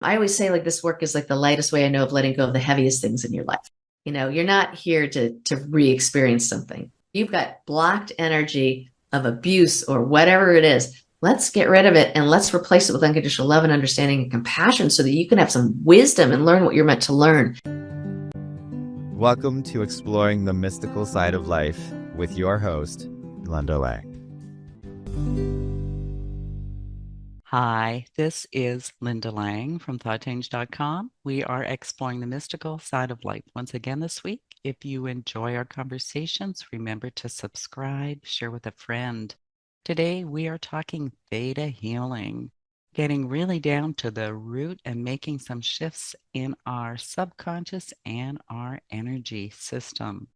I always say like this work is like the lightest way I know of letting go of the heaviest things in your life. You're not here to re-experience something. You've got blocked energy of abuse or whatever it is. Let's get rid of it and let's replace it with unconditional love and understanding and compassion so that you can have some wisdom and learn what you're meant to learn. Welcome to Exploring the Mystical Side of Life with your host, Linda Lang. Hi, this is Linda Lang from ThoughtChange.com. We are exploring the mystical side of life once again this week. If you enjoy our conversations, remember to subscribe, share with a friend. Today, we are talking Theta Healing, getting really down to the root and making some shifts in our subconscious and our energy system.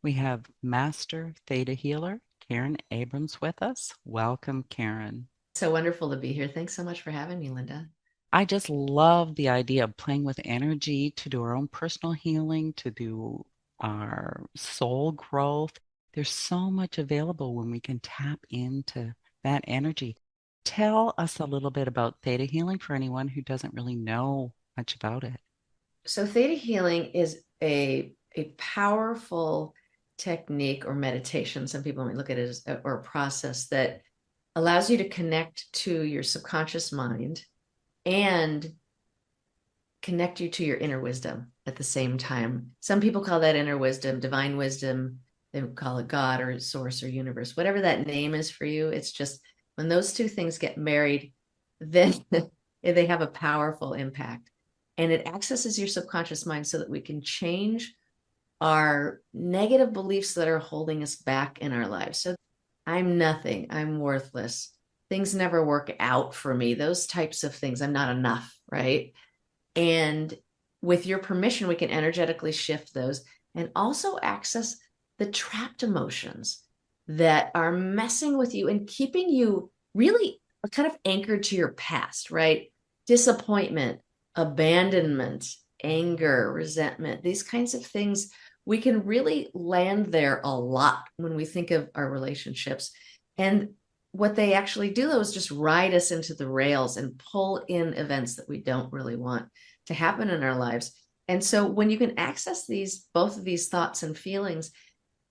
We have Master Theta Healer, Karen Abrams, with us. Welcome, Karen. So wonderful to be here. Thanks so much for having me, Linda. I just love the idea of playing with energy to do our own personal healing, to do our soul growth. There's so much available when we can tap into that energy. Tell us a little bit about Theta Healing for anyone who doesn't really know much about it. So Theta Healing is a powerful technique or meditation. Some people might look at it as or a process that allows you to connect to your subconscious mind and connect you to your inner wisdom at the same time. Some people call that inner wisdom, divine wisdom. They would call it God or source or universe, whatever that name is for you. It's just when those two things get married, then they have a powerful impact. And it accesses your subconscious mind so that we can change our negative beliefs that are holding us back in our lives. So I'm nothing, I'm worthless, things never work out for me, those types of things, I'm not enough, right? And with your permission, we can energetically shift those and also access the trapped emotions that are messing with you and keeping you really kind of anchored to your past, right? Disappointment, abandonment, anger, resentment, these kinds of things, we can really land there a lot when we think of our relationships. And what they actually do, though, is just ride us into the rails and pull in events that we don't really want to happen in our lives. And so when you can access both of these thoughts and feelings,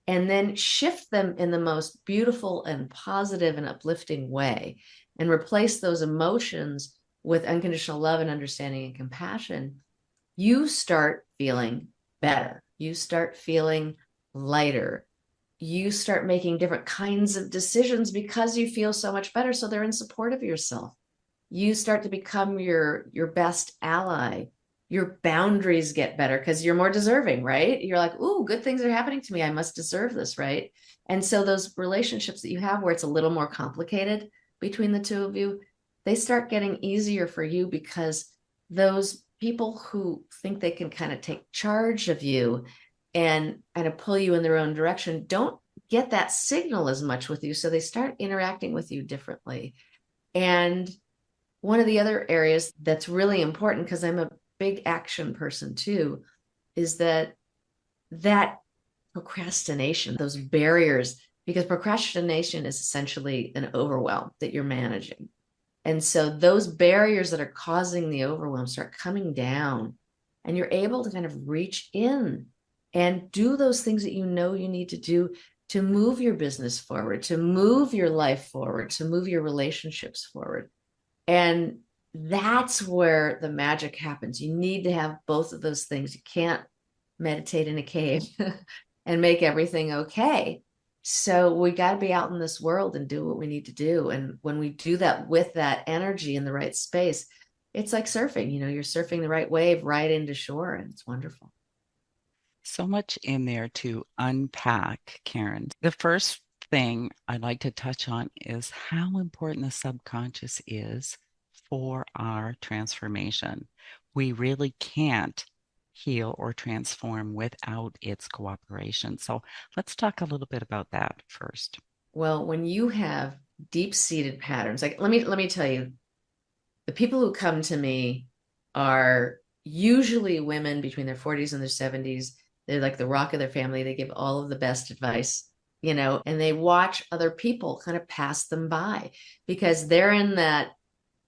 and then shift them in the most beautiful and positive and uplifting way, and replace those emotions with unconditional love and understanding and compassion, you start feeling better. You start feeling lighter. You start making different kinds of decisions because you feel so much better. So they're in support of yourself. You start to become your best ally. Your boundaries get better because you're more deserving, right? You're like, ooh, good things are happening to me. I must deserve this, right? And so those relationships that you have where it's a little more complicated between the two of you, they start getting easier for you because those people who think they can kind of take charge of you and kind of pull you in their own direction don't get that signal as much with you. So they start interacting with you differently. And one of the other areas that's really important, because I'm a big action person too, is that procrastination, those barriers, because procrastination is essentially an overwhelm that you're managing. And so those barriers that are causing the overwhelm start coming down, and you're able to kind of reach in and do those things that you know you need to do to move your business forward, to move your life forward, to move your relationships forward. And that's where the magic happens. You need to have both of those things. You can't meditate in a cave and make everything okay. So we got to be out in this world and do what we need to do. And when we do that with that energy in the right space, it's like surfing. You're surfing the right wave right into shore, and it's wonderful. So much in there to unpack, Karen. The first thing I'd like to touch on is how important the subconscious is for our transformation. We really can't heal or transform without its cooperation. So let's talk a little bit about that first. Well, when you have deep-seated patterns, like let me tell you, the people who come to me are usually women between their 40s and their 70s. They're like the rock of their family. They give all of the best advice, and they watch other people kind of pass them by because they're in that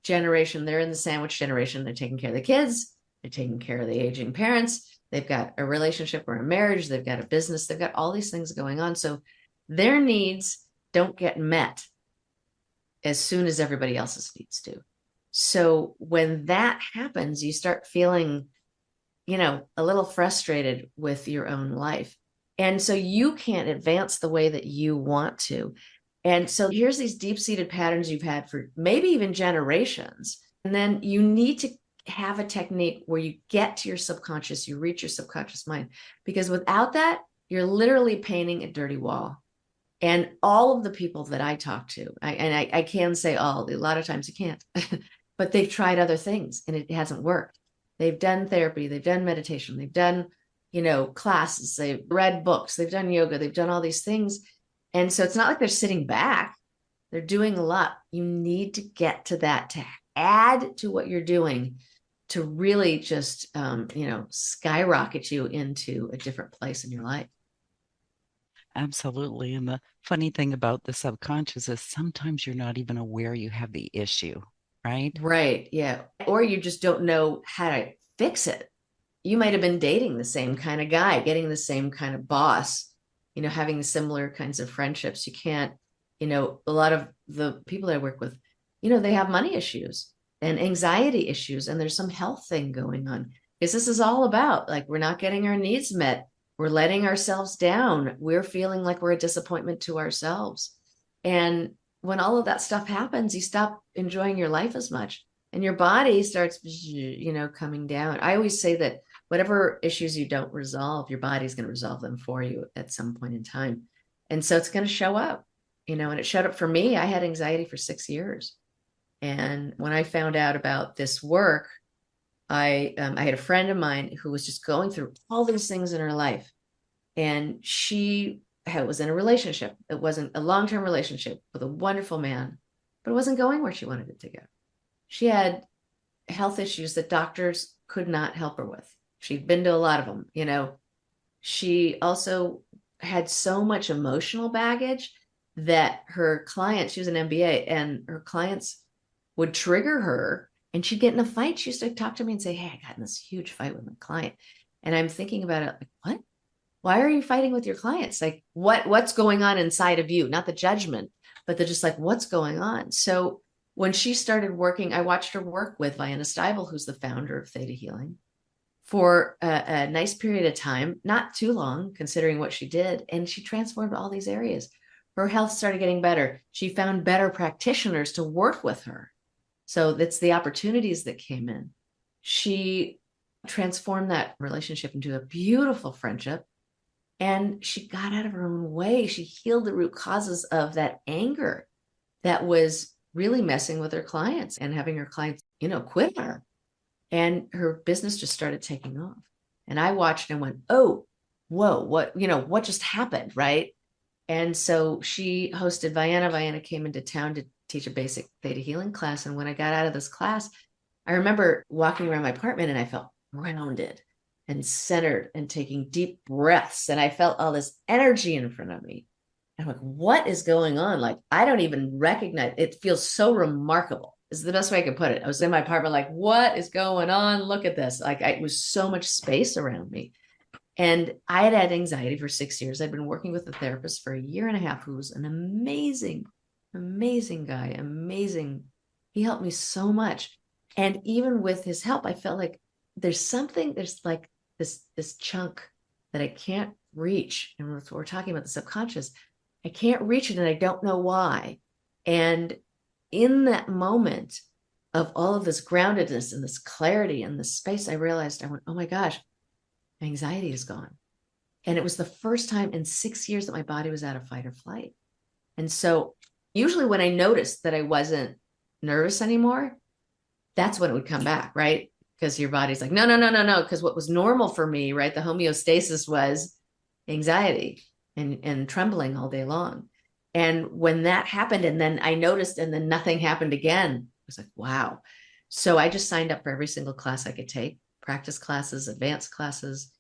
generation, they're in the sandwich generation. They're taking care of the kids, they're taking care of the aging parents, they've got a relationship or a marriage, they've got a business, they've got all these things going on. So their needs don't get met as soon as everybody else's needs do. So when that happens, you start feeling, a little frustrated with your own life. And so you can't advance the way that you want to. And so here's these deep-seated patterns you've had for maybe even generations. And then you need to have a technique where you get to your subconscious, you reach your subconscious mind, because without that, you're literally painting a dirty wall. And all of the people that I talk to, I can say all, a lot of times you can't, but they've tried other things and it hasn't worked. They've done therapy, they've done meditation, they've done, classes, they've read books, they've done yoga, they've done all these things. And so it's not like they're sitting back, they're doing a lot. You need to get to that, to add to what you're doing, to really just, skyrocket you into a different place in your life. Absolutely. And the funny thing about the subconscious is sometimes you're not even aware you have the issue, right? Right. Yeah. Or you just don't know how to fix it. You might have been dating the same kind of guy, getting the same kind of boss, having similar kinds of friendships. You can't, a lot of the people that I work with, they have money issues and anxiety issues, and there's some health thing going on. Because this is all about like, we're not getting our needs met. We're letting ourselves down. We're feeling like we're a disappointment to ourselves. And when all of that stuff happens, you stop enjoying your life as much and your body starts, coming down. I always say that whatever issues you don't resolve, your body's going to resolve them for you at some point in time. And so it's going to show up, and it showed up for me. I had anxiety for 6 years. And when I found out about this work, I had a friend of mine who was just going through all these things in her life. And she was in a relationship. It wasn't a long-term relationship with a wonderful man, but it wasn't going where she wanted it to go. She had health issues that doctors could not help her with. She'd been to a lot of them, She also had so much emotional baggage that her clients, she was an MBA, and her clients would trigger her and she'd get in a fight. She used to talk to me and say, "Hey, I got in this huge fight with my client." And I'm thinking about it like, what? Why are you fighting with your clients? Like, what's going on inside of you? Not the judgment, but the just like, what's going on? So when she started working, I watched her work with Vienna Steibel, who's the founder of Theta Healing, for a nice period of time, not too long, considering what she did. And she transformed all these areas. Her health started getting better. She found better practitioners to work with her. So that's the opportunities that came in. She transformed that relationship into a beautiful friendship. And she got out of her own way. She healed the root causes of that anger that was really messing with her clients and having her clients, quit her. And her business just started taking off. And I watched and went, oh, whoa, what just happened, right? And so she hosted Vienna. Vienna came into town to teach a basic Theta Healing class. And when I got out of this class, I remember walking around my apartment and I felt grounded and centered and taking deep breaths. And I felt all this energy in front of me. And I'm like, what is going on? Like, I don't even recognize it. Feels so remarkable. Is the best way I could put it. I was in my apartment, like, what is going on? Look at this. Like, it was so much space around me. And I had anxiety for 6 years. I'd been working with a therapist for a year and a half who was an amazing, amazing guy. Amazing. He helped me so much. And even with his help, I felt like there's like this chunk that I can't reach. And we're talking about the subconscious. I can't reach it and I don't know why. And in that moment of all of this groundedness and this clarity and this space, I realized, I went, oh my gosh, anxiety is gone. And it was the first time in 6 years that my body was out of fight or flight. And so usually when I noticed that I wasn't nervous anymore, that's when it would come back, right? Because your body's like, no, no, no, no, no. Because what was normal for me, right? The homeostasis was anxiety and trembling all day long. And when that happened, and then I noticed, and then nothing happened again, I was like, wow. So I just signed up for every single class I could take, practice classes, advanced classes.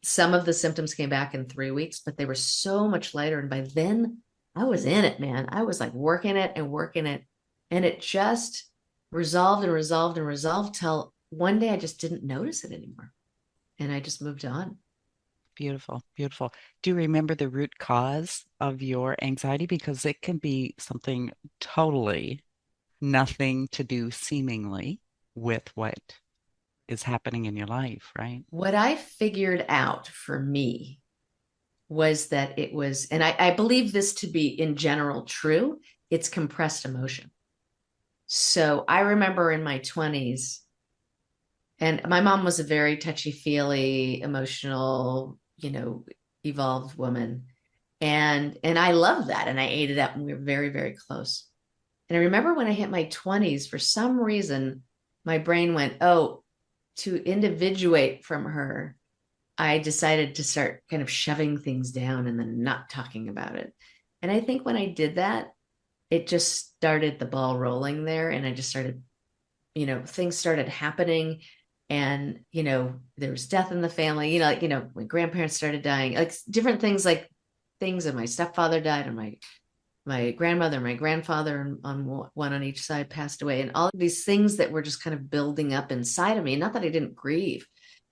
Some of the symptoms came back in 3 weeks, but they were so much lighter. And by then I was in it, man. I was like working it and working it. And it just resolved and resolved and resolved till one day I just didn't notice it anymore. And I just moved on. Beautiful, beautiful. Do you remember the root cause of your anxiety? Because it can be something totally nothing to do, seemingly, with what is happening in your life, right? What I figured out for me was that it was, and I believe this to be in general true, it's compressed emotion. So I remember in my 20s, and my mom was a very touchy-feely, emotional, evolved woman. And I loved that. And I ate it up and we were very, very close. And I remember when I hit my 20s, for some reason, my brain went, oh, to individuate from her, I decided to start kind of shoving things down and then not talking about it. And I think when I did that, it just started the ball rolling there. And I just started, things started happening. And, there was death in the family, my grandparents started dying, like different things, like things. And my stepfather died, and my grandmother, my grandfather on one on each side passed away, and all of these things that were just kind of building up inside of me. Not that I didn't grieve.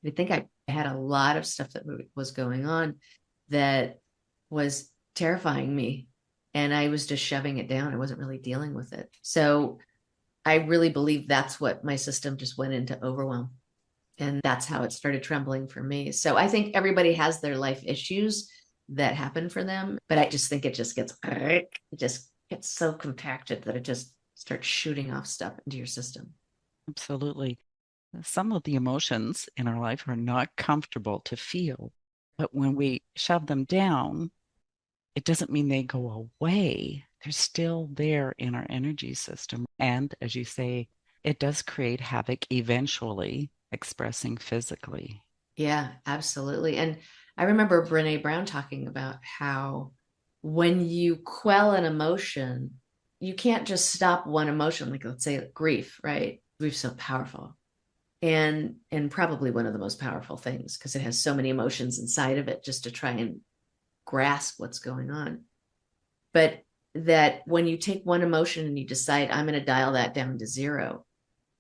I think I had a lot of stuff that was going on that was terrifying me. And I was just shoving it down. I wasn't really dealing with it. So I really believe that's what my system just went into overwhelm. And that's how it started trembling for me. So I think everybody has their life issues that happen for them, but I just think it just gets so compacted that it just starts shooting off stuff into your system. Absolutely. Some of the emotions in our life are not comfortable to feel, but when we shove them down, it doesn't mean they go away. They're still there in our energy system. And as you say, it does create havoc eventually, expressing physically. Yeah, absolutely. And I remember Brene Brown talking about how when you quell an emotion, you can't just stop one emotion, like let's say grief, right? Grief's so powerful. And probably one of the most powerful things because it has so many emotions inside of it just to try and grasp what's going on. But that when you take one emotion and you decide, I'm going to dial that down to zero,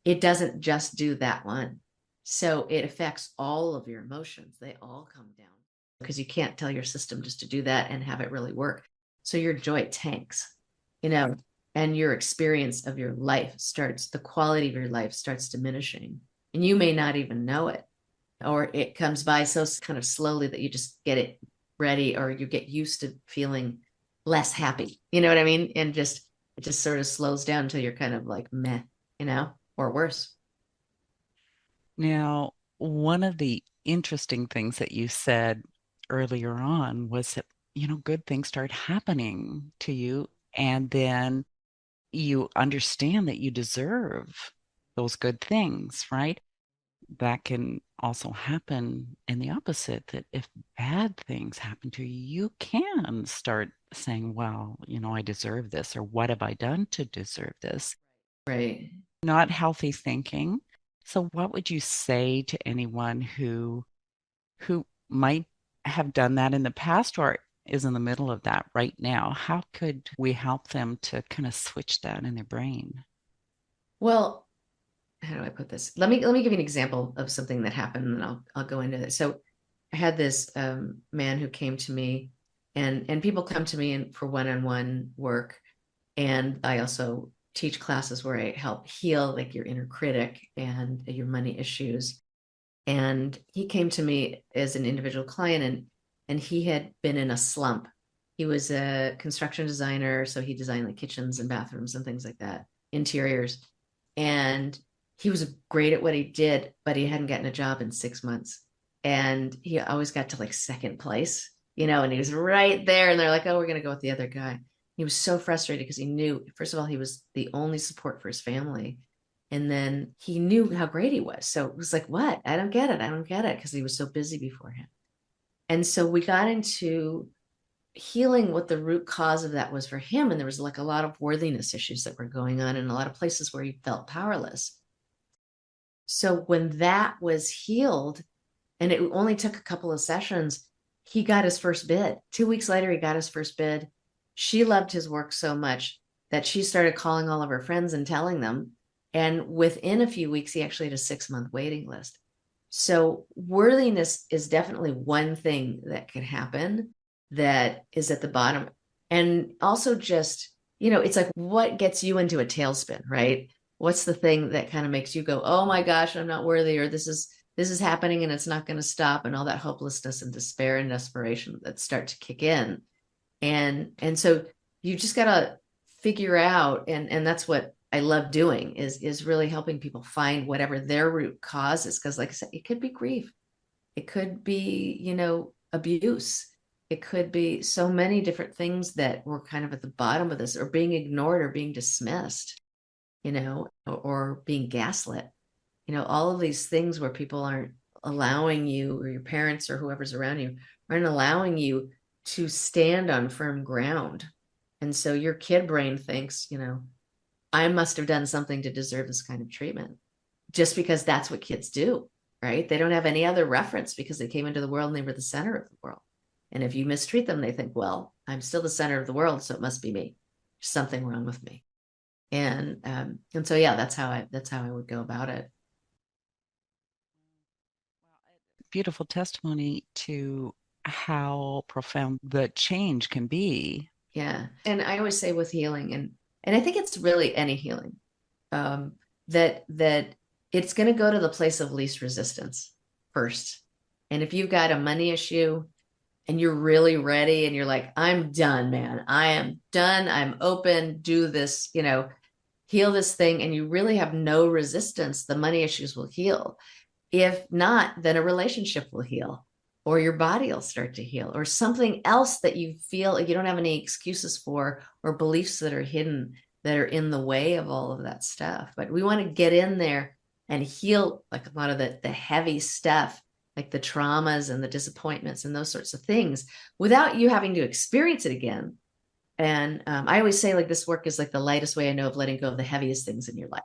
it doesn't just do that one. So it affects all of your emotions. They all come down because you can't tell your system just to do that and have it really work. So your joy tanks, you know, and your experience of your life starts, the quality of your life starts diminishing. And you may not even know it, or it comes by so kind of slowly that you just get it ready, or you get used to feeling less happy. You know what I mean? And just it just sort of slows down until you're kind of like meh, or worse. Now, one of the interesting things that you said earlier on was that, good things start happening to you, and then you understand that you deserve those good things, right? That can also happen in the opposite, that if bad things happen to you, you can start saying, well, I deserve this, or what have I done to deserve this? Right. Not healthy thinking. So what would you say to anyone who might have done that in the past or is in the middle of that right now? How could we help them to kind of switch that in their brain? Well, how do I put this? Let me give you an example of something that happened, and then I'll go into it. So I had this man who came to me, and people come to me and for one-on-one work, and I also teach classes where I help heal like your inner critic and your money issues. And he came to me as an individual client, and he had been in a slump. He was a construction designer, so he designed like kitchens and bathrooms and things like that, interiors. And he was great at what he did, but he hadn't gotten a job in 6 months. And he always got to like second place, and he was right there. And they're like, oh, we're going to go with the other guy. He was so frustrated because he knew, first of all, he was the only support for his family. And then he knew how great he was. So it was like, what? I don't get it. I don't get it. Because he was so busy beforehand. And so we got into healing what the root cause of that was for him. And there was like a lot of worthiness issues that were going on in a lot of places where he felt powerless. So when that was healed, and it only took a couple of sessions, he got his first bid. 2 weeks later, he got his first bid. She loved his work so much that she started calling all of her friends and telling them. And within a few weeks, he actually had a 6-month waiting list. So worthiness is definitely one thing that can happen that is at the bottom. And also just, it's like what gets you into a tailspin, right? What's the thing that kind of makes you go, oh my gosh, I'm not worthy, or this is happening and it's not going to stop, and all that hopelessness and despair and desperation that start to kick in. And so you just got to figure out, and that's what I love doing, is really helping people find whatever their root cause is. Because like I said, it could be grief, it could be, abuse, it could be so many different things that were kind of at the bottom of this, or being ignored or being dismissed, or being gaslit, all of these things where people aren't allowing you, or your parents or whoever's around you aren't allowing you to stand on firm ground. And so your kid brain thinks, I must have done something to deserve this kind of treatment, just because that's what kids do, right? They don't have any other reference because they came into the world and they were the center of the world. And if you mistreat them, they think, well, I'm still the center of the world, so it must be me. There's something wrong with me. And so yeah, that's how I would go about it. Beautiful testimony to how profound the change can be. Yeah. And I always say with healing, and I think it's really any healing, um, that it's going to go to the place of least resistance first. And if you've got a money issue and you're really ready and you're like, I'm done, man, I am done, I'm open, do this, heal this thing, and you really have no resistance, the money issues will heal. If not, then a relationship will heal, or your body will start to heal, or something else that you feel like you don't have any excuses for, or beliefs that are hidden that are in the way of all of that stuff. But we want to get in there and heal like a lot of the heavy stuff, like the traumas and the disappointments and those sorts of things, without you having to experience it again. And I always say, like, this work is like the lightest way I know of letting go of the heaviest things in your life.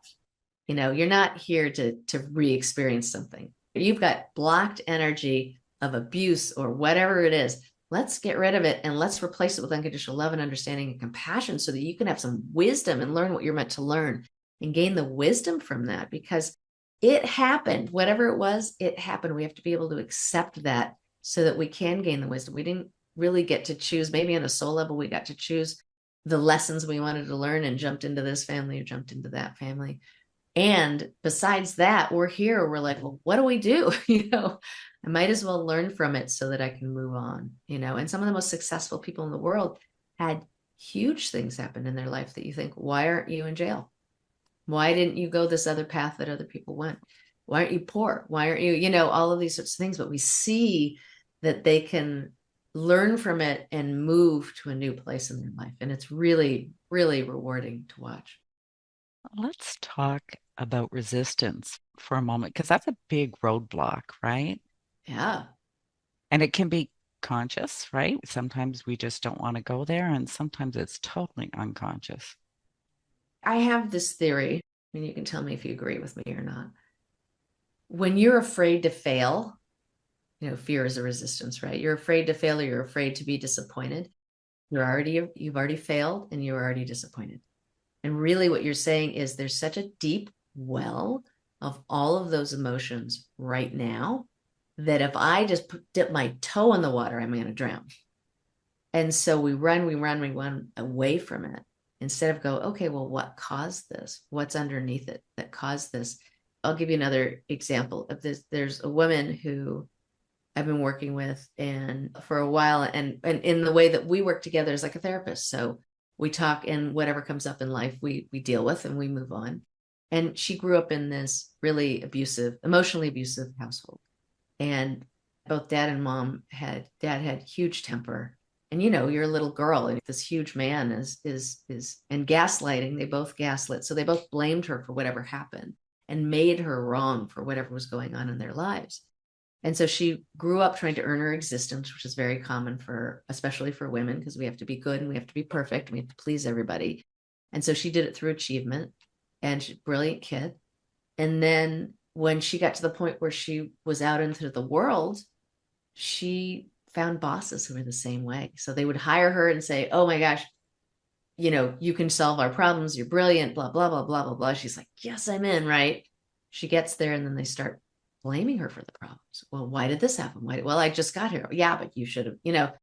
You're not here to re-experience something. You've got blocked energy of abuse or whatever it is. Let's get rid of it and let's replace it with unconditional love and understanding and compassion, so that you can have some wisdom and learn what you're meant to learn and gain the wisdom from that, because it happened. Whatever it was, it happened. We have to be able to accept that so that we can gain the wisdom. We didn't really get to choose. Maybe on a soul level, we got to choose the lessons we wanted to learn and jumped into this family or jumped into that family. And besides that, we're here. We're like, well, what do we do? I might as well learn from it so that I can move on, And some of the most successful people in the world had huge things happen in their life that you think, why aren't you in jail? Why didn't you go this other path that other people went? Why aren't you poor? Why aren't you, all of these sorts of things? But we see that they can learn from it and move to a new place in their life. And it's really, really rewarding to watch. Let's talk about resistance for a moment, because that's a big roadblock, right? Yeah. And it can be conscious, right? Sometimes we just don't want to go there, and sometimes it's totally unconscious. I have this theory, and you can tell me if you agree with me or not. When you're afraid to fail, fear is a resistance, right? You're afraid to fail, or you're afraid to be disappointed. You've already failed and you're already disappointed. And really what you're saying is there's such a deep well of all of those emotions right now that if I just dip my toe in the water, I'm going to drown. And so we run away from it instead of go, okay, well, what caused this? What's underneath it that caused this? I'll give you another example of this. There's a woman who I've been working with and for a while, and in the way that we work together is like a therapist. So we talk, and whatever comes up in life, we deal with and we move on. And she grew up in this really emotionally abusive household. And both dad and mom dad had huge temper. And you're a little girl, and this huge man is and gaslighting. They both gaslit. So they both blamed her for whatever happened and made her wrong for whatever was going on in their lives. And so she grew up trying to earn her existence, which is very common especially for women, because we have to be good and we have to be perfect. And we have to please everybody. And so she did it through achievement, and she's a brilliant kid. And then when she got to the point where she was out into the world, she found bosses who were the same way. So they would hire her and say, oh my gosh, you can solve our problems. You're brilliant, blah, blah, blah, blah, blah, blah. She's like, yes, I'm in, right? She gets there and then they start blaming her for the problems. Well, why did this happen? Well, I just got here. Yeah, but you should have,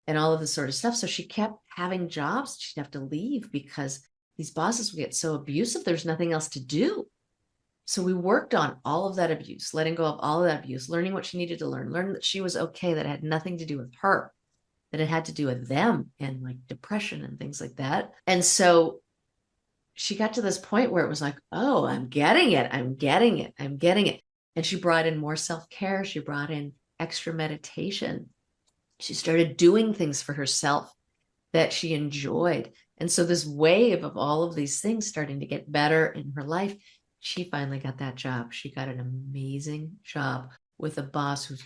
and all of this sort of stuff. So she kept having jobs. She'd have to leave because these bosses would get so abusive. There's nothing else to do. So we worked on all of that abuse, letting go of all of that abuse, learning what she needed to learn that she was okay, that it had nothing to do with her, that it had to do with them and like depression and things like that. And so she got to this point where it was like, oh, I'm getting it. I'm getting it. I'm getting it. And she brought in more self-care. She brought in extra meditation. She started doing things for herself that she enjoyed. And so this wave of all of these things starting to get better in her life, she finally got that job. She got an amazing job with a boss who's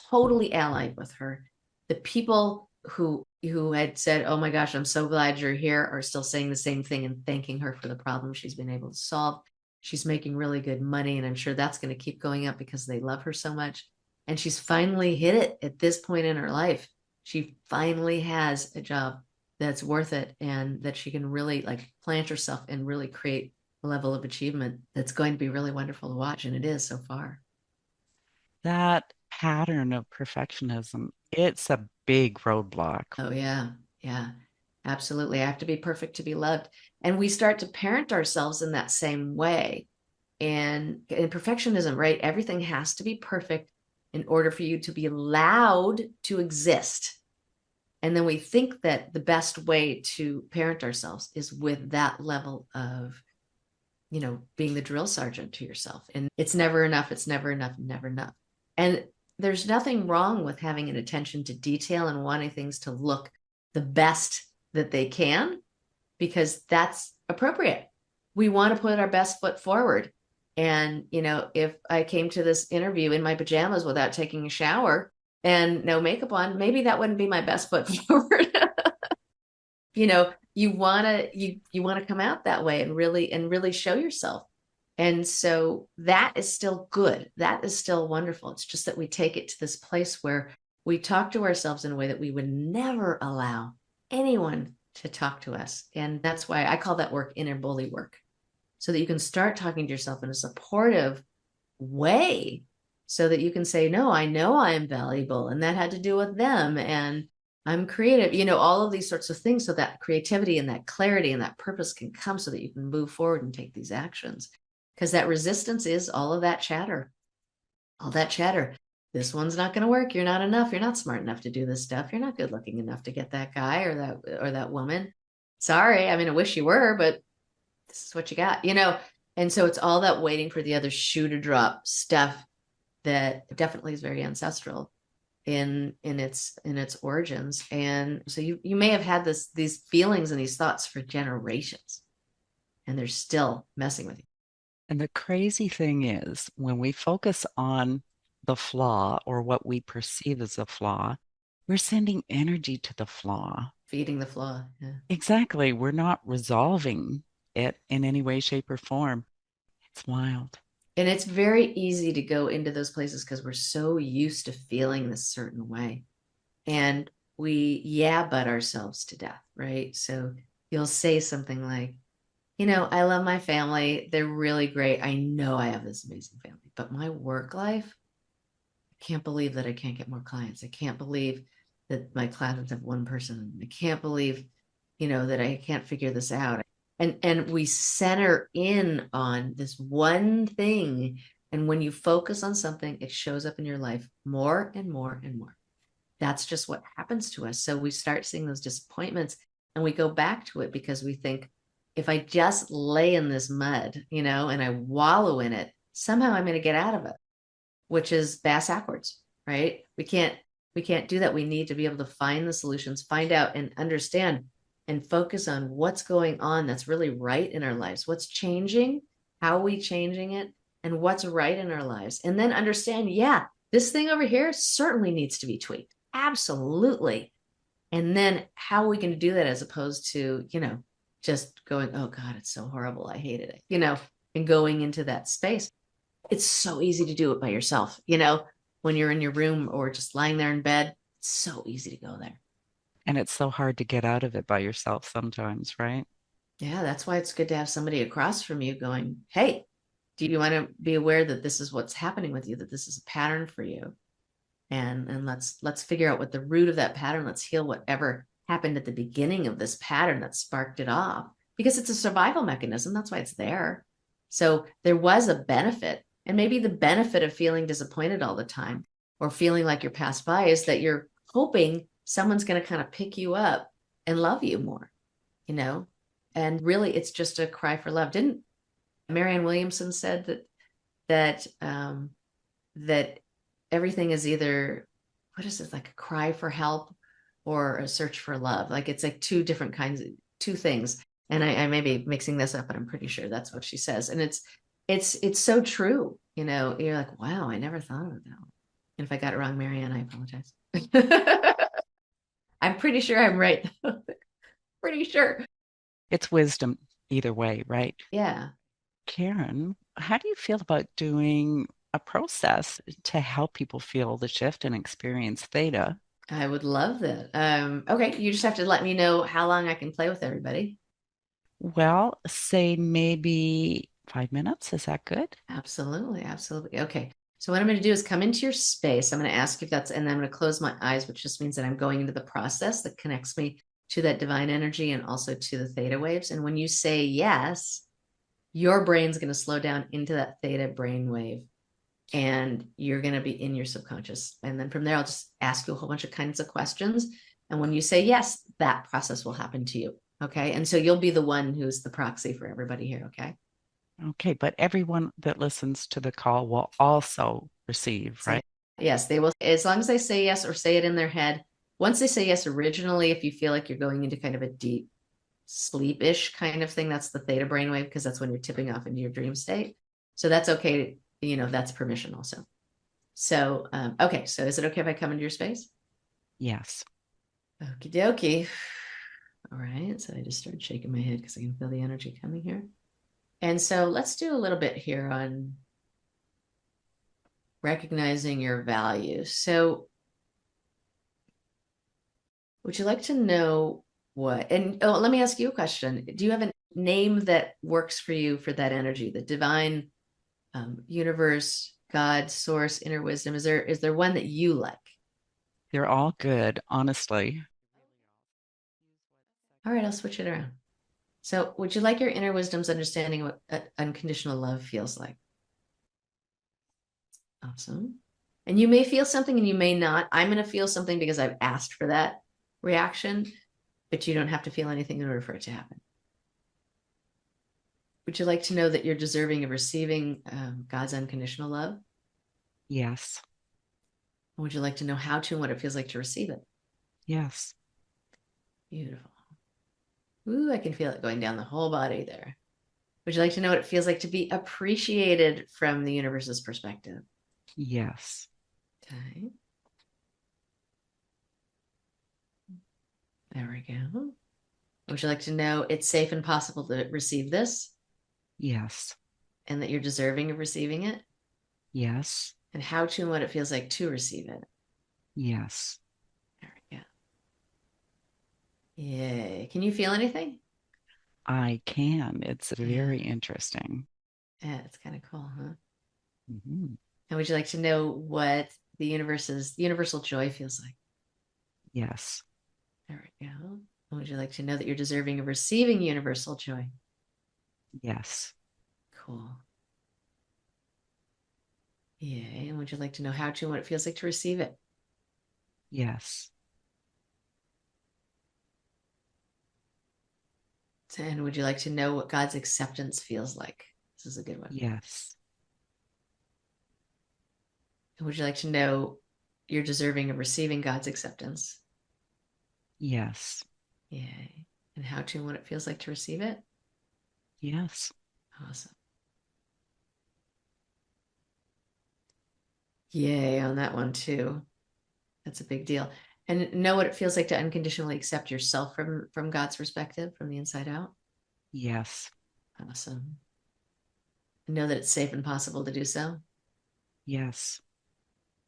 totally allied with her. The people who had said, "Oh my gosh, I'm so glad you're here," are still saying the same thing and thanking her for the problem she's been able to solve. She's making really good money, and I'm sure that's going to keep going up because they love her so much. And she's finally hit it at this point in her life. She finally has a job that's worth it and that she can really like plant herself and really create a level of achievement that's going to be really wonderful to watch. And it is so far. That pattern of perfectionism, it's a big roadblock. Oh, yeah. Yeah. Absolutely. I have to be perfect to be loved. And we start to parent ourselves in that same way. And in perfectionism, right? Everything has to be perfect in order for you to be allowed to exist. And then we think that the best way to parent ourselves is with that level of, being the drill sergeant to yourself. And it's never enough. It's never enough, never enough. And there's nothing wrong with having an attention to detail and wanting things to look the best that they can, because that's appropriate. We want to put our best foot forward. And, if I came to this interview in my pajamas without taking a shower and no makeup on, maybe that wouldn't be my best foot forward. You want to come out that way and really show yourself. And so that is still good. That is still wonderful. It's just that we take it to this place where we talk to ourselves in a way that we would never allow anyone to talk to us. And that's why I call that work inner bully work, so that you can start talking to yourself in a supportive way so that you can say, no, I know I'm valuable and that had to do with them. And I'm creative, all of these sorts of things. So that creativity and that clarity and that purpose can come so that you can move forward and take these actions. Because that resistance is all of that chatter, all that chatter. This one's not going to work. You're not enough. You're not smart enough to do this stuff. You're not good looking enough to get that guy or that woman. Sorry. I mean, I wish you were, but this is what you got. And so it's all that waiting for the other shoe to drop stuff that definitely is very ancestral in its origins. And so you may have had these feelings and these thoughts for generations, and they're still messing with you. And the crazy thing is, when we focus on the flaw or what we perceive as a flaw, we're sending energy to the flaw. Feeding the flaw. Yeah. Exactly. We're not resolving it in any way, shape, or form. It's wild. And it's very easy to go into those places because we're so used to feeling this certain way. And we but ourselves to death, right? So you'll say something like, I love my family. They're really great. I know I have this amazing family, but my work life, I can't believe that I can't get more clients. I can't believe that my classes have one person. I can't believe, that I can't figure this out. And we center in on this one thing. And when you focus on something, it shows up in your life more and more and more. That's just what happens to us. So we start seeing those disappointments and we go back to it because we think, if I just lay in this mud, and I wallow in it, somehow I'm going to get out of it, which is bass backwards, right? We can't do that. We need to be able to find the solutions, find out and understand and focus on what's going on that's really right in our lives. What's changing? How are we changing it? And what's right in our lives? And then understand, yeah, this thing over here certainly needs to be tweaked. Absolutely. And then how are we going to do that as opposed to, just going, oh God, it's so horrible. I hated it, and going into that space. It's so easy to do it by yourself, when you're in your room or just lying there in bed. It's so easy to go there. And it's so hard to get out of it by yourself sometimes, right? Yeah, that's why it's good to have somebody across from you going, hey, do you want to be aware that this is what's happening with you, that this is a pattern for you? And let's figure out what the root of that pattern, let's heal whatever happened at the beginning of this pattern that sparked it off. Because it's a survival mechanism, that's why it's there. So there was a benefit. And maybe the benefit of feeling disappointed all the time or feeling like you're passed by is that you're hoping someone's going to kind of pick you up and love you more, you know? And really, it's just a cry for love. Didn't Marianne Williamson said that everything is either, what is it, like a cry for help or a search for love? Like it's like two different kinds of two things. And I may be mixing this up, but I'm pretty sure that's what she says. And it's so true. You're like, wow, I never thought of it that way. And if I got it wrong, Marianne, I apologize. I'm pretty sure I'm right. Pretty sure. It's wisdom either way, right? Yeah. Karen, how do you feel about doing a process to help people feel the shift and experience theta? I would love that. Okay, you just have to let me know how long I can play with everybody. Well, say maybe 5 minutes. Is that good? Absolutely, absolutely. Okay. So what I'm going to do is come into your space. I'm going to ask you if that's, and I'm going to close my eyes, which just means that I'm going into the process that connects me to that divine energy and also to the theta waves. And when you say yes, your brain's going to slow down into that theta brain wave and you're going to be in your subconscious. And then from there, I'll just ask you a whole bunch of kinds of questions. And when you say yes, that process will happen to you. Okay. And so you'll be the one who's the proxy for everybody here. Okay. Okay, but everyone that listens to the call will also receive, Say right? yes, they will, as long as they say yes or say it in their head. Once they say yes, originally, if you feel like you're going into kind of a deep sleep-ish kind of thing, that's the theta brainwave, because that's when you're tipping off into your dream state. So that's okay. That's permission also. So, okay. So is it okay if I come into your space? Yes. Okie dokie. All right. So I just started shaking my head because I can feel the energy coming here. And so let's do a little bit here on recognizing your value. So would you like to know what? And let me ask you a question. Do you have a name that works for you for that energy, the divine universe, God, source, inner wisdom? Is there one that you like? They're all good, honestly. All right, I'll switch it around. So, would you like your inner wisdom's understanding of what unconditional love feels like? Awesome. And you may feel something and you may not. I'm going to feel something because I've asked for that reaction, but you don't have to feel anything in order for it to happen. Would you like to know that you're deserving of receiving God's unconditional love? Yes. Would you like to know how to and what it feels like to receive it? Yes. Beautiful. Ooh, I can feel it going down the whole body there. Would you like to know what it feels like to be appreciated from the universe's perspective? Yes. Okay. There we go. Would you like to know it's safe and possible to receive this Yes. and that you're deserving of receiving it? Yes. And how to and what it feels like to receive it? Yes. There we go. Yay. Can you feel anything? I can. It's Yeah. very interesting. Yeah, it's kind of cool, huh? Mhm. And would you like to know what the universal joy feels like? Yes. There we go. And would you like to know that you're deserving of receiving universal joy? Yes. Cool. Yay. And would you like to know how to and what it feels like to receive it? Yes. And would you like to know what God's acceptance feels like? This is a good one. Yes. And would you like to know you're deserving of receiving God's acceptance? Yes. Yay. And how to and what it feels like to receive it? Yes. Awesome. Yay on that one too. That's a big deal. And know what it feels like to unconditionally accept yourself from God's perspective, from the inside out. Yes. Awesome. Know that it's safe and possible to do so. Yes.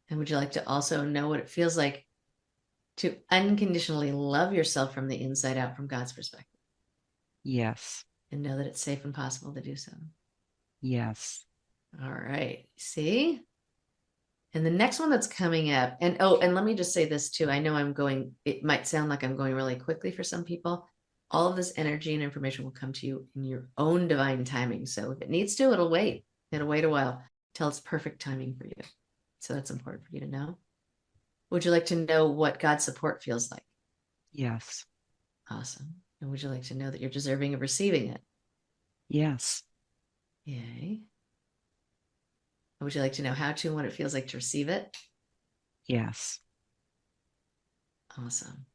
And would you like to also know what it feels like to unconditionally love yourself from the inside out from God's perspective Yes. and know that it's safe and possible to do so. Yes. All right. See? And the next one that's coming up, and oh, and let me just say this too. I know it might sound like I'm going really quickly for some people. All of this energy and information will come to you in your own divine timing. So if it needs to, it'll wait. It'll wait a while till it's perfect timing for you. So that's important for you to know. Would you like to know what God's support feels like? Yes. Awesome. And would you like to know that you're deserving of receiving it? Yes. Yay. Would you like to know how to and what it feels like to receive it? Yes. Awesome.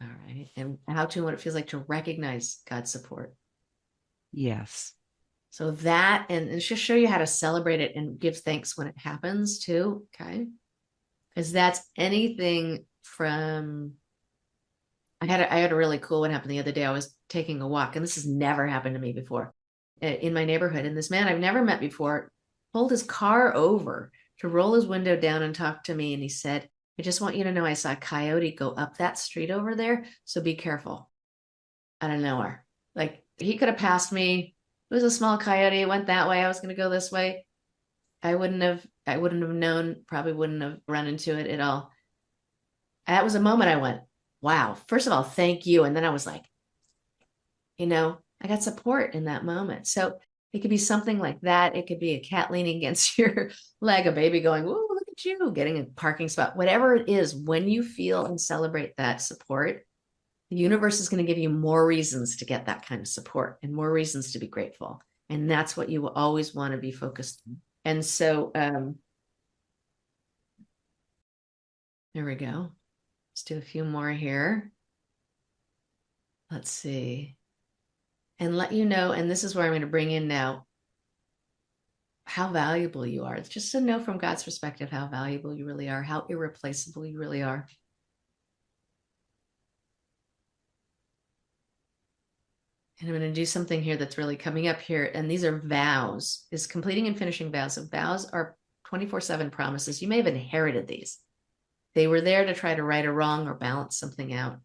All right. And how to and what it feels like to recognize God's support. Yes. So that, and just show you how to celebrate it and give thanks when it happens too. Okay. Because that's anything from, I had a really cool one happen the other day. I was taking a walk, and this has never happened to me before in my neighborhood. And this man I've never met before pulled his car over to roll his window down and talk to me. And he said, I just want you to know I saw a coyote go up that street over there. So be careful. Out of nowhere. Like he could have passed me. It was a small coyote, went that way. I was going to go this way. I wouldn't have known, probably wouldn't have run into it at all. That was a moment I went, wow, first of all, thank you. And then I was like, I got support in that moment. So it could be something like that. It could be a cat leaning against your leg, a baby going, whoa, look at you, getting a parking spot, whatever it is. When you feel and celebrate that support, the universe is going to give you more reasons to get that kind of support and more reasons to be grateful. And that's what you will always want to be focused on. And so there we go. Let's do a few more here. Let's see. And let you know, and this is where I'm going to bring in now how valuable you are. It's just to know from God's perspective how valuable you really are, how irreplaceable you really are. And I'm going to do something here that's really coming up here. And these are vows, is completing and finishing vows. So vows are 24/7 promises. You may have inherited these. They were there to try to right a wrong or balance something out.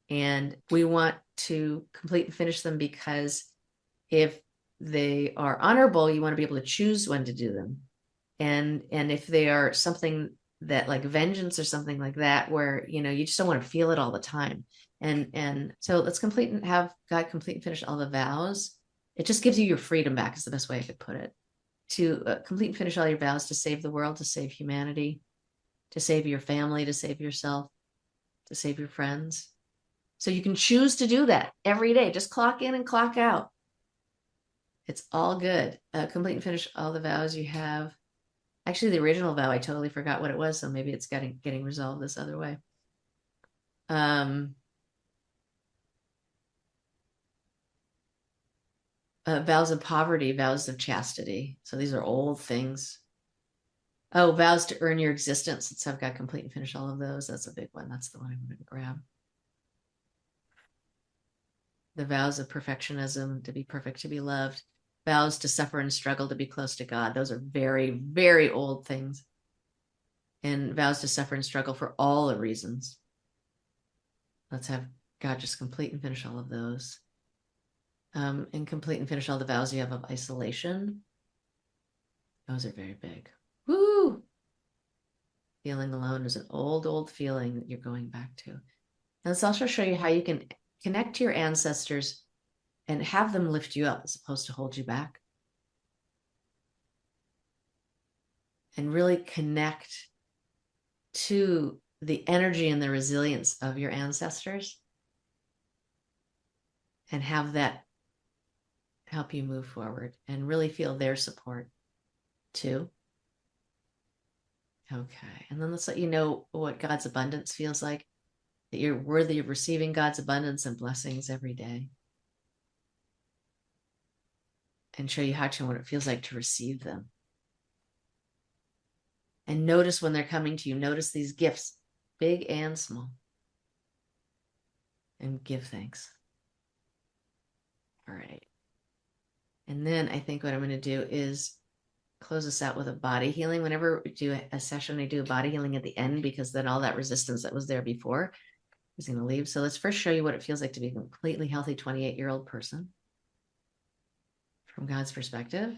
And we want to complete and finish them because if they are honorable, you want to be able to choose when to do them. And if they are something that like vengeance or something like that, where you just don't want to feel it all the time. And so let's complete and have God complete and finish all the vows. It just gives you your freedom back, is the best way I could put it. To complete and finish all your vows to save the world, to save humanity, to save your family, to save yourself, to save your friends. So you can choose to do that every day. Just clock in and clock out. It's all good. Complete and finish all the vows you have. Actually, the original vow, I totally forgot what it was. So maybe it's getting resolved this other way. Vows of poverty, vows of chastity. So these are old things. Oh, vows to earn your existence. Let's have God complete and finish all of those. That's a big one. That's the one I'm going to grab. The vows of perfectionism, to be perfect, to be loved. Vows to suffer and struggle, to be close to God. Those are very, very old things. And vows to suffer and struggle for all the reasons. Let's have God just complete and finish all of those. And complete and finish all the vows you have of isolation. Those are very big. Woo! Feeling alone is an old, old feeling that you're going back to. And let's also show you how you can connect to your ancestors and have them lift you up as opposed to hold you back. And really connect to the energy and the resilience of your ancestors and have that help you move forward and really feel their support too. Okay. And then let's let you know what God's abundance feels like, that you're worthy of receiving God's abundance and blessings every day. And show you how to and what it feels like to receive them. And notice when they're coming to you. Notice these gifts, big and small. And give thanks. All right. And then I think what I'm going to do is close us out with a body healing. Whenever we do a session, I do a body healing at the end, because then all that resistance that was there before is going to leave. So let's first show you what it feels like to be a completely healthy 28-year-old person from God's perspective,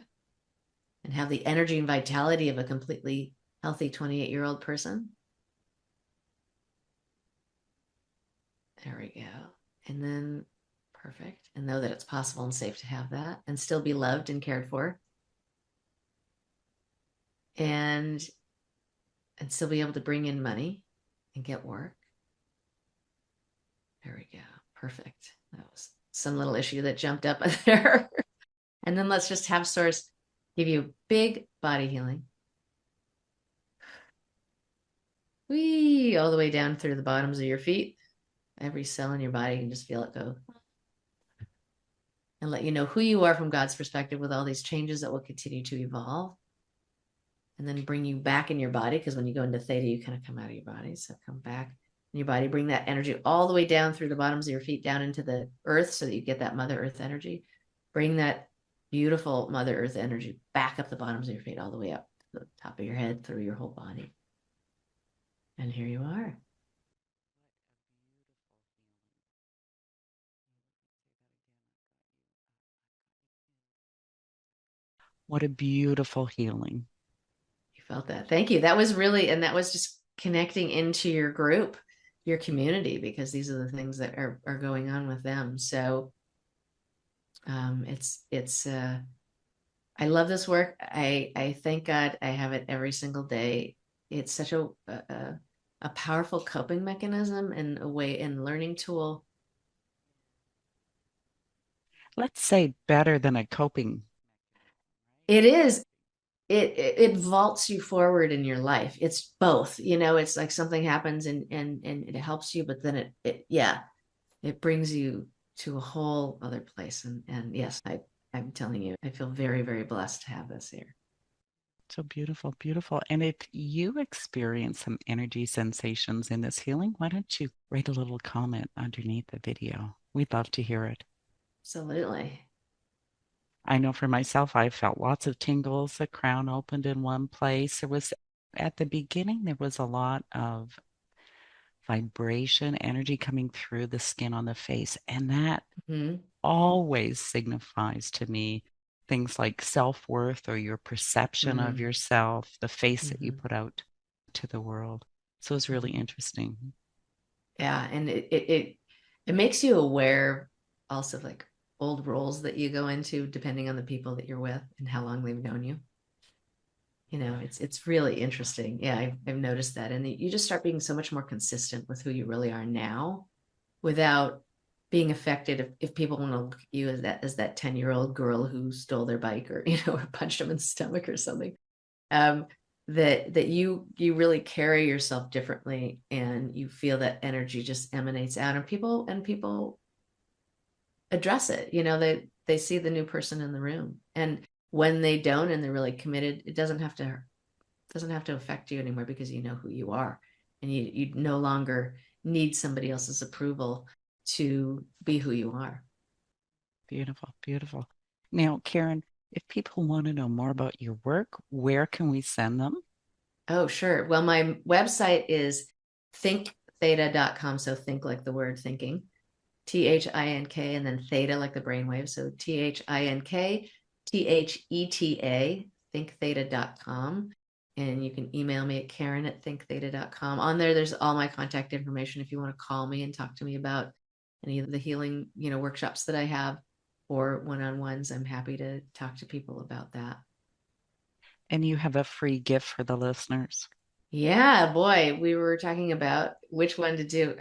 and have the energy and vitality of a completely healthy 28-year-old person. There we go. And then perfect. And know that it's possible and safe to have that and still be loved and cared for. And still be able to bring in money and get work. There we go. Perfect. That was some little issue that jumped up there. And then let's just have Source give you a big body healing. Whee, all the way down through the bottoms of your feet. Every cell in your body, you can just feel it go. And let you know who you are from God's perspective with all these changes that will continue to evolve. And then bring you back in your body, because when you go into theta, you kind of come out of your body. So come back in your body, bring that energy all the way down through the bottoms of your feet, down into the earth, so that you get that Mother Earth energy. Bring that beautiful Mother Earth energy back up the bottoms of your feet, all the way up to the top of your head, through your whole body. And here you are. What a beautiful healing. You felt that. Thank you. That was really, and that was just connecting into your group, your community, because these are the things that are going on with them. So it's I love this work. I thank God I have it every single day. It's such a powerful coping mechanism and a way and learning tool. Let's say better than a coping. It is. It vaults you forward in your life. It's both. It's like something happens and it helps you, but then it brings you to a whole other place. And yes, I'm telling you, I feel very, very blessed to have this here. So beautiful, beautiful. And if you experience some energy sensations in this healing, why don't you write a little comment underneath the video? We'd love to hear it. Absolutely. I know for myself, I felt lots of tingles. The crown opened in one place. At the beginning, there was a lot of vibration, energy coming through the skin on the face. And that Mm-hmm. always signifies to me things like self-worth or your perception of Mm-hmm. yourself, the face that you Mm-hmm. put out to the world. So it's really Mm-hmm. interesting. Yeah, and it makes you aware also of like old roles that you go into depending on the people that you're with and how long they've known you. It's really interesting. Yeah, I've noticed that. And you just start being so much more consistent with who you really are now, without being affected if people want to look at you as that 10-year-old girl who stole their bike, or or punched them in the stomach or something. Um, that you really carry yourself differently, and you feel that energy just emanates out, and people address it. They see the new person in the room, and when they don't and they're really committed, it doesn't have to affect you anymore, because you know who you are, and you no longer need somebody else's approval to be who you are. Beautiful, beautiful. Now, Karen, if people want to know more about your work, where can we send them? Oh, sure. Well, my website is thinktheta.com. So think like the word thinking, THINK, and then theta like the brainwave. So THINKTHETA, thinktheta.com. And you can email me at Karen@thinktheta.com. On there's all my contact information if you want to call me and talk to me about any of the healing, workshops that I have, or one-on-ones. I'm happy to talk to people about that. And you have a free gift for the listeners. Yeah, boy, we were talking about which one to do.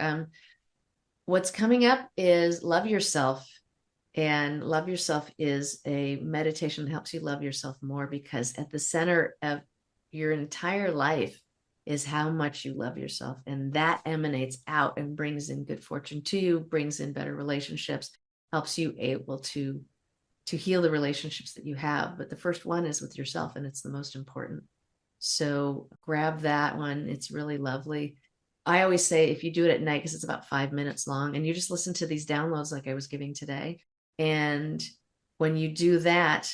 What's coming up is Love Yourself. And Love Yourself is a meditation that helps you love yourself more, because at the center of your entire life is how much you love yourself. And that emanates out and brings in good fortune to you, brings in better relationships, helps you able to heal the relationships that you have. But the first one is with yourself, and it's the most important. So grab that one. It's really lovely. I always say if you do it at night, because it's about 5 minutes long, and you just listen to these downloads like I was giving today. And when you do that,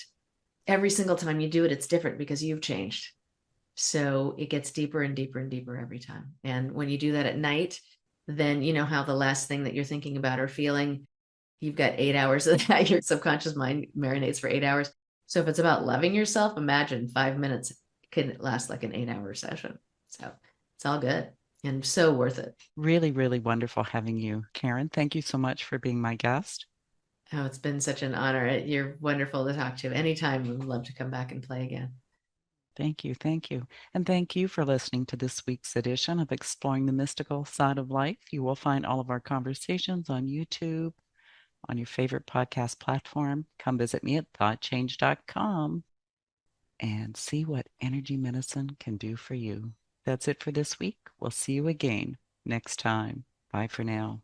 every single time you do it, it's different because you've changed. So it gets deeper and deeper and deeper every time. And when you do that at night, then you know how the last thing that you're thinking about or feeling, you've got 8 hours of that. Your subconscious mind marinates for 8 hours. So if it's about loving yourself, imagine 5 minutes could last like an 8 hour session. So it's all good and so worth it. Really, really wonderful having you, Karen. Thank you so much for being my guest. Oh, it's been such an honor. You're wonderful to talk to. Anytime, we'd love to come back and play again. Thank you. Thank you. And thank you for listening to this week's edition of Exploring the Mystical Side of Life. You will find all of our conversations on YouTube, on your favorite podcast platform. Come visit me at thoughtchange.com and see what energy medicine can do for you. That's it for this week. We'll see you again next time. Bye for now.